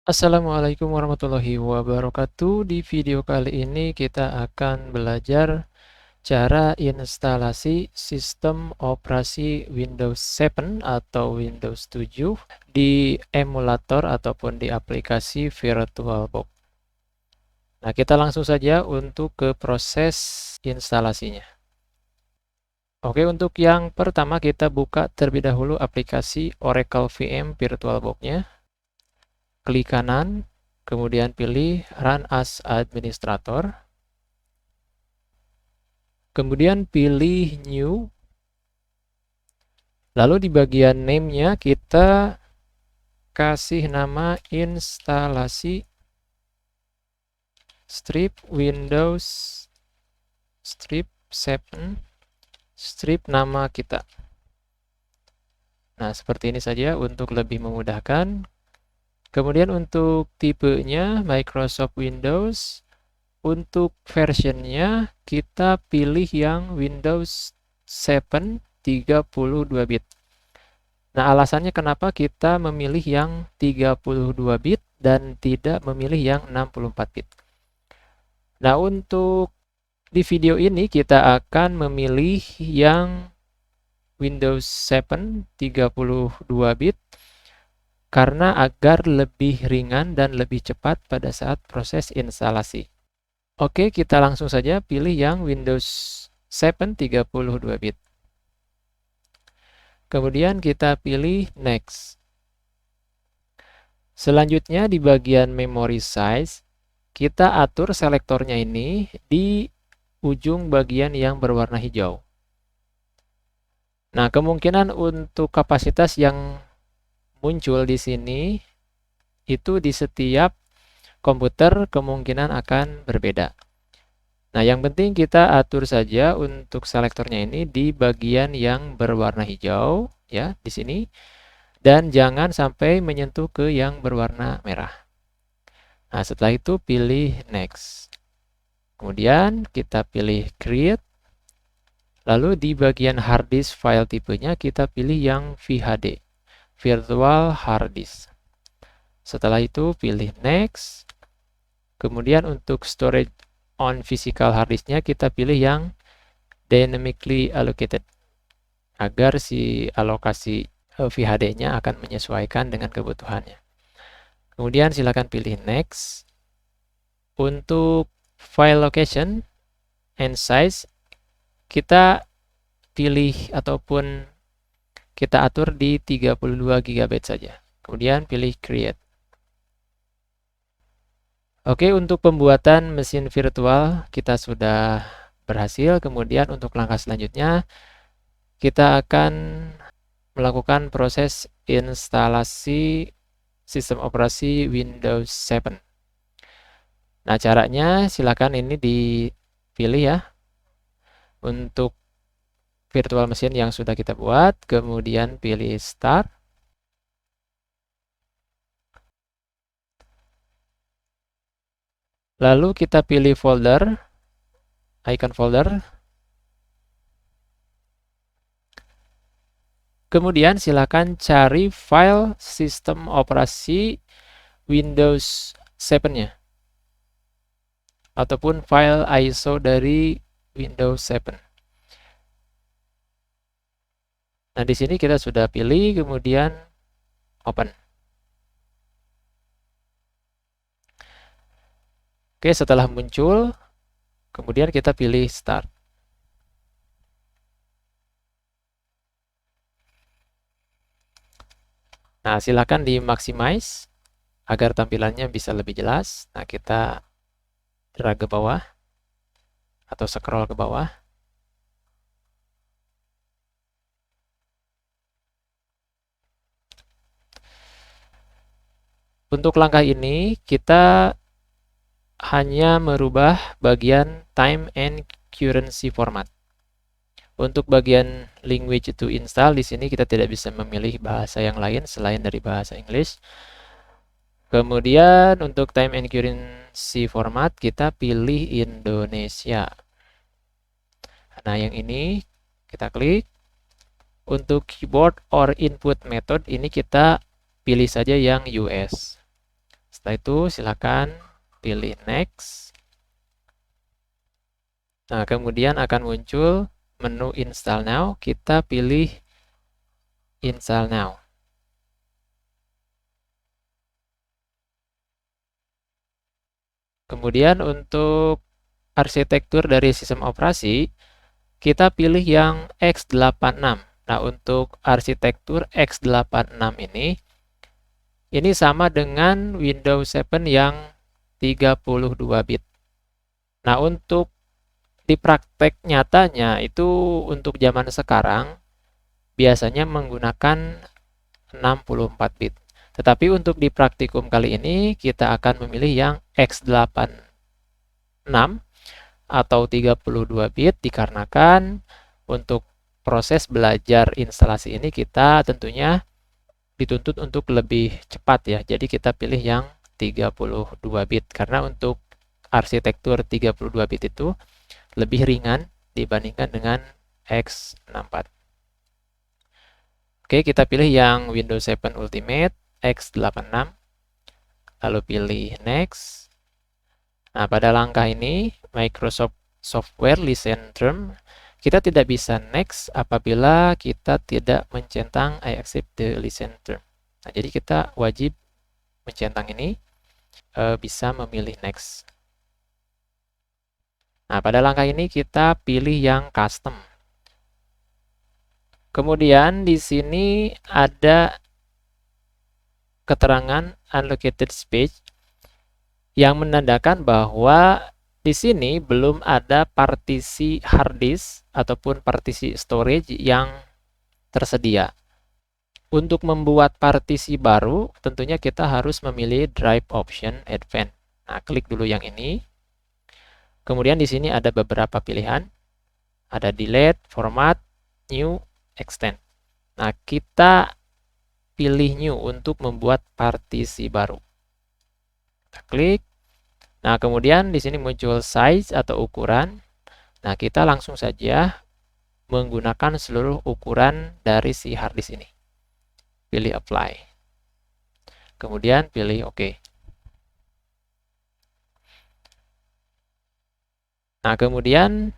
Assalamualaikum warahmatullahi wabarakatuh. Di video kali ini kita akan belajar cara instalasi sistem operasi Windows 7 atau Windows 7 di emulator ataupun di aplikasi VirtualBox. Nah, kita langsung saja untuk ke proses instalasinya. Oke, untuk yang pertama kita buka terlebih dahulu aplikasi Oracle VM VirtualBox-nya. Klik kanan, kemudian pilih Run as Administrator. Kemudian pilih New. Lalu di bagian name-nya kita kasih nama instalasi strip Windows strip 7 strip nama kita. Nah, seperti ini saja untuk lebih memudahkan. Kemudian untuk tipenya Microsoft Windows. Untuk versionnya kita pilih yang Windows 7 32 bit. Nah, alasannya kenapa kita memilih yang 32 bit dan tidak memilih yang 64 bit. Nah, untuk di video ini kita akan memilih yang Windows 7 32 bit karena agar lebih ringan dan lebih cepat pada saat proses instalasi. Oke, kita langsung saja pilih yang Windows 7 32 bit. Kemudian kita pilih Next. Selanjutnya di bagian Memory Size, kita atur selektornya ini di ujung bagian yang berwarna hijau. Nah, kemungkinan untuk kapasitas yang muncul di sini itu di setiap komputer kemungkinan akan berbeda. Nah, yang penting kita atur saja untuk selektornya ini di bagian yang berwarna hijau, ya, di sini. Dan jangan sampai menyentuh ke yang berwarna merah. Nah, setelah itu pilih Next. Kemudian kita pilih Create. Lalu di bagian hard disk file tipenya kita pilih yang VHD, Virtual Hard Disk. Setelah itu pilih Next. Kemudian untuk storage on physical hard disk-nya kita pilih yang dynamically allocated, agar si alokasi VHD-nya akan menyesuaikan dengan kebutuhannya. Kemudian silakan pilih Next. Untuk file location and size kita pilih ataupun kita atur di 32 GB saja. Kemudian pilih Create. Oke, untuk pembuatan mesin virtual kita sudah berhasil. Kemudian untuk langkah selanjutnya kita akan melakukan proses instalasi sistem operasi Windows 7. Nah, caranya silakan ini dipilih ya. Untuk virtual mesin yang sudah kita buat, kemudian pilih Start. Lalu kita pilih folder, icon folder. Kemudian silakan cari file sistem operasi Windows 7-nya. Ataupun file ISO dari Windows 7. Nah, di sini kita sudah pilih, kemudian open. Oke, setelah muncul, kemudian kita pilih start. Nah, silakan di maximize agar tampilannya bisa lebih jelas. Nah, kita drag ke bawah atau scroll ke bawah. Untuk langkah ini, kita hanya merubah bagian time and currency format. Untuk bagian language to install, di sini kita tidak bisa memilih bahasa yang lain selain dari bahasa English. Kemudian untuk time and currency format, kita pilih Indonesia. Nah, yang ini kita klik. Untuk keyboard or input method, ini kita pilih saja yang US. Setelah itu silakan pilih next. Nah, kemudian akan muncul menu install now. Kita pilih install now. Kemudian untuk arsitektur dari sistem operasi, kita pilih yang x86. Nah, untuk arsitektur x86 ini sama dengan Windows 7 yang 32 bit. Nah, untuk di praktek nyatanya itu untuk zaman sekarang biasanya menggunakan 64 bit. Tetapi untuk di praktikum kali ini kita akan memilih yang x86 atau 32 bit dikarenakan untuk proses belajar instalasi ini kita tentunya dituntut untuk lebih cepat ya. Jadi kita pilih yang 32 bit karena untuk arsitektur 32 bit itu lebih ringan dibandingkan dengan x64. Oke, kita pilih yang Windows 7 Ultimate x86, lalu pilih next. Nah, pada langkah ini Microsoft Software License Term kita tidak bisa next apabila kita tidak mencentang I accept the license term. Nah, jadi kita wajib mencentang ini, bisa memilih next. Nah, pada langkah ini kita pilih yang custom. Kemudian di sini ada keterangan unallocated space yang menandakan bahwa di sini belum ada partisi hard disk ataupun partisi storage yang tersedia. Untuk membuat partisi baru, tentunya kita harus memilih Drive Option Advanced. Nah, klik dulu yang ini. Kemudian di sini ada beberapa pilihan. Ada Delete, Format, New, Extend. Nah, kita pilih New untuk membuat partisi baru. Kita klik. Nah, kemudian di sini muncul size atau ukuran. Nah, kita langsung saja menggunakan seluruh ukuran dari si hard disk ini. Pilih apply. Kemudian pilih OK. Nah, kemudian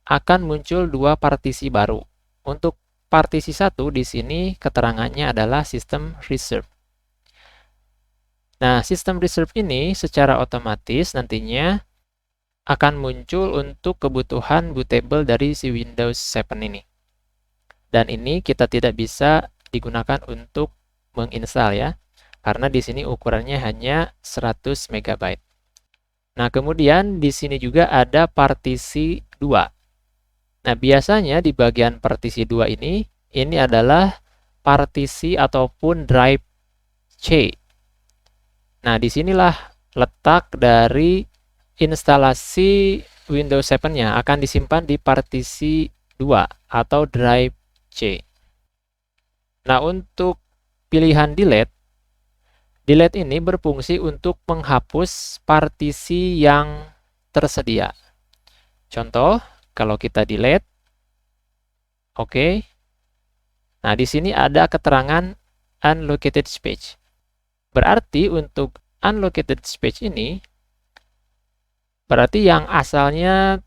akan muncul dua partisi baru. Untuk partisi 1 di sini keterangannya adalah System Reserve. Nah, System Reserve ini secara otomatis nantinya akan muncul untuk kebutuhan bootable dari si Windows 7 ini. Dan ini kita tidak bisa digunakan untuk menginstal ya, karena di sini ukurannya hanya 100 MB. Nah, kemudian di sini juga ada partisi 2. Nah, biasanya di bagian partisi 2 ini adalah partisi ataupun drive C. Nah, disinilah letak dari instalasi Windows 7-nya akan disimpan di partisi 2 atau drive C. Nah, untuk pilihan delete ini berfungsi untuk menghapus partisi yang tersedia. Contoh, kalau kita delete, oke. Nah, di sini ada keterangan unallocated space. Berarti untuk unallocated space ini, berarti yang asalnya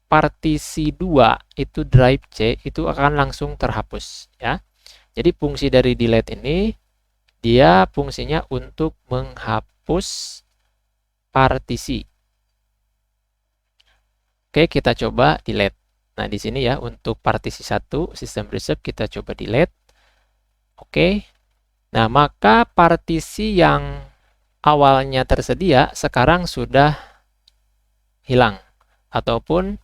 partisi 2 itu drive C itu akan langsung terhapus ya. Jadi fungsi dari delete ini dia fungsinya untuk menghapus partisi. Oke, kita coba delete. Nah, di sini ya untuk partisi 1 System Reserve kita coba delete. Oke. Nah, maka partisi yang awalnya tersedia sekarang sudah hilang ataupun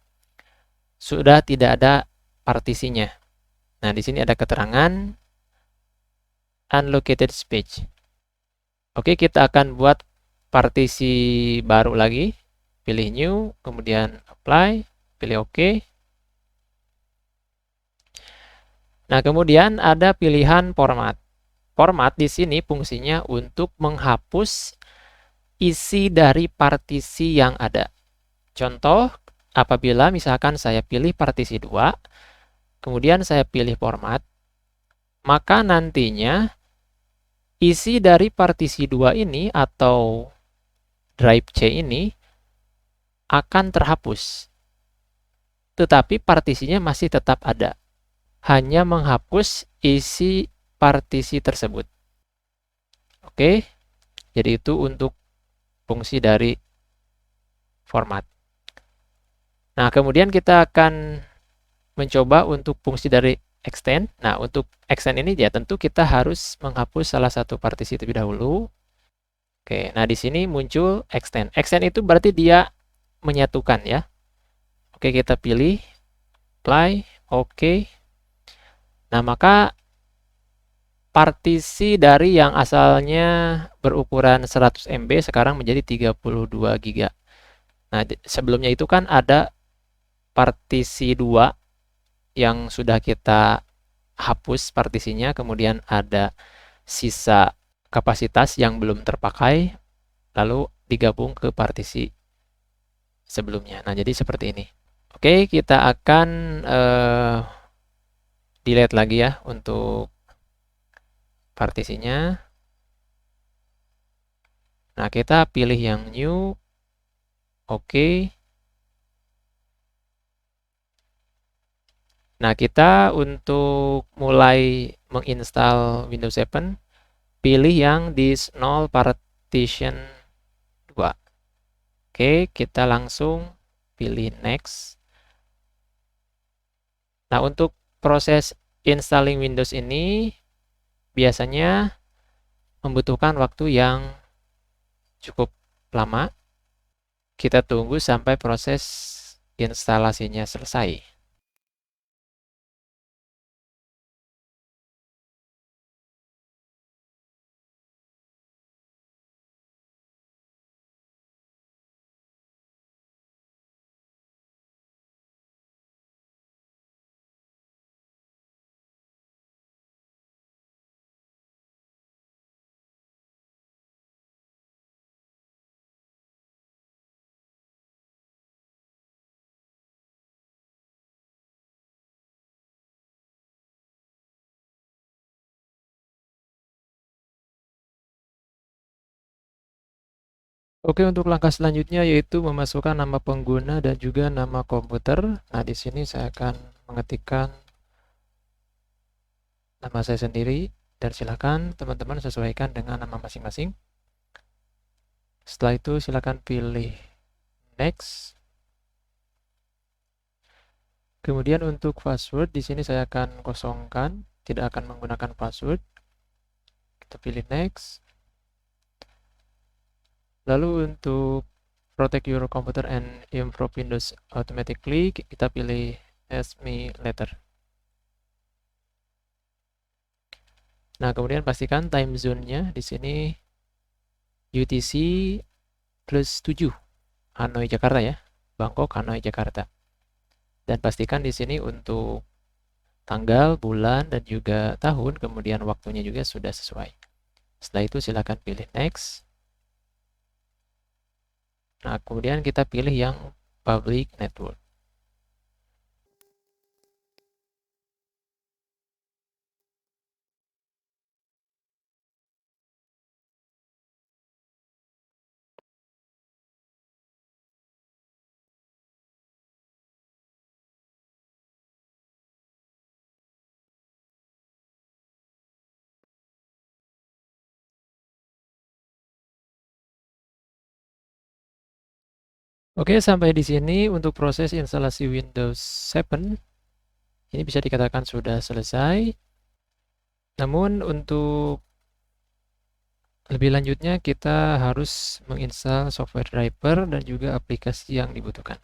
sudah tidak ada partisinya. Nah, di sini ada keterangan unallocated space. Oke, kita akan buat partisi baru lagi. Pilih new, kemudian apply, pilih OK. Nah, kemudian ada pilihan format. Format di sini fungsinya untuk menghapus isi dari partisi yang ada. Contoh, apabila misalkan saya pilih partisi 2, kemudian saya pilih format, maka nantinya isi dari partisi 2 ini atau drive C ini akan terhapus. Tetapi partisinya masih tetap ada. Hanya menghapus isi partisi tersebut. Oke, jadi itu untuk fungsi dari format. Nah, kemudian kita akan mencoba untuk fungsi dari extend. Nah, untuk extend ini ya tentu kita harus menghapus salah satu partisi terlebih dahulu. Oke, nah di sini muncul extend. Extend itu berarti dia menyatukan ya. Oke, kita pilih apply, oke. Nah, maka partisi dari yang asalnya berukuran 100 MB sekarang menjadi 32 GB. Nah, sebelumnya itu kan ada partisi 2 yang sudah kita hapus partisinya, kemudian ada sisa kapasitas yang belum terpakai, lalu digabung ke partisi sebelumnya. Nah, jadi seperti ini. Oke, kita akan delete lagi ya untuk partisinya. Nah, kita pilih yang new. Oke. Nah, kita untuk mulai menginstal Windows 7, pilih yang disk 0 partition 2. Oke, kita langsung pilih next. Nah, untuk proses installing Windows ini biasanya membutuhkan waktu yang cukup lama. Kita tunggu sampai proses instalasinya selesai. Oke, untuk langkah selanjutnya yaitu memasukkan nama pengguna dan juga nama komputer. Nah, di sini saya akan mengetikkan nama saya sendiri dan silakan teman-teman sesuaikan dengan nama masing-masing. Setelah itu silakan pilih next. Kemudian untuk password di sini saya akan kosongkan, tidak akan menggunakan password. Kita pilih next. Lalu untuk protect your computer and improve Windows automatically, kita pilih ask me later. Nah, kemudian pastikan time zone-nya di sini UTC +7 Hanoi Jakarta ya. Bangkok Hanoi Jakarta. Dan pastikan di sini untuk tanggal, bulan dan juga tahun, kemudian waktunya juga sudah sesuai. Setelah itu silakan pilih next. Nah, kemudian kita pilih yang public network. Oke, sampai di sini untuk proses instalasi Windows 7 ini bisa dikatakan sudah selesai. Namun untuk lebih lanjutnya kita harus menginstal software driver dan juga aplikasi yang dibutuhkan.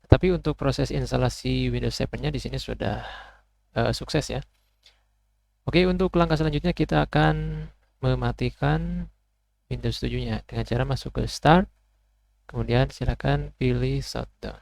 Tapi untuk proses instalasi Windows 7-nya di sini sudah sukses ya. Oke, untuk langkah selanjutnya kita akan mematikan Windows 7-nya dengan cara masuk ke Start, kemudian silakan pilih Shutdown.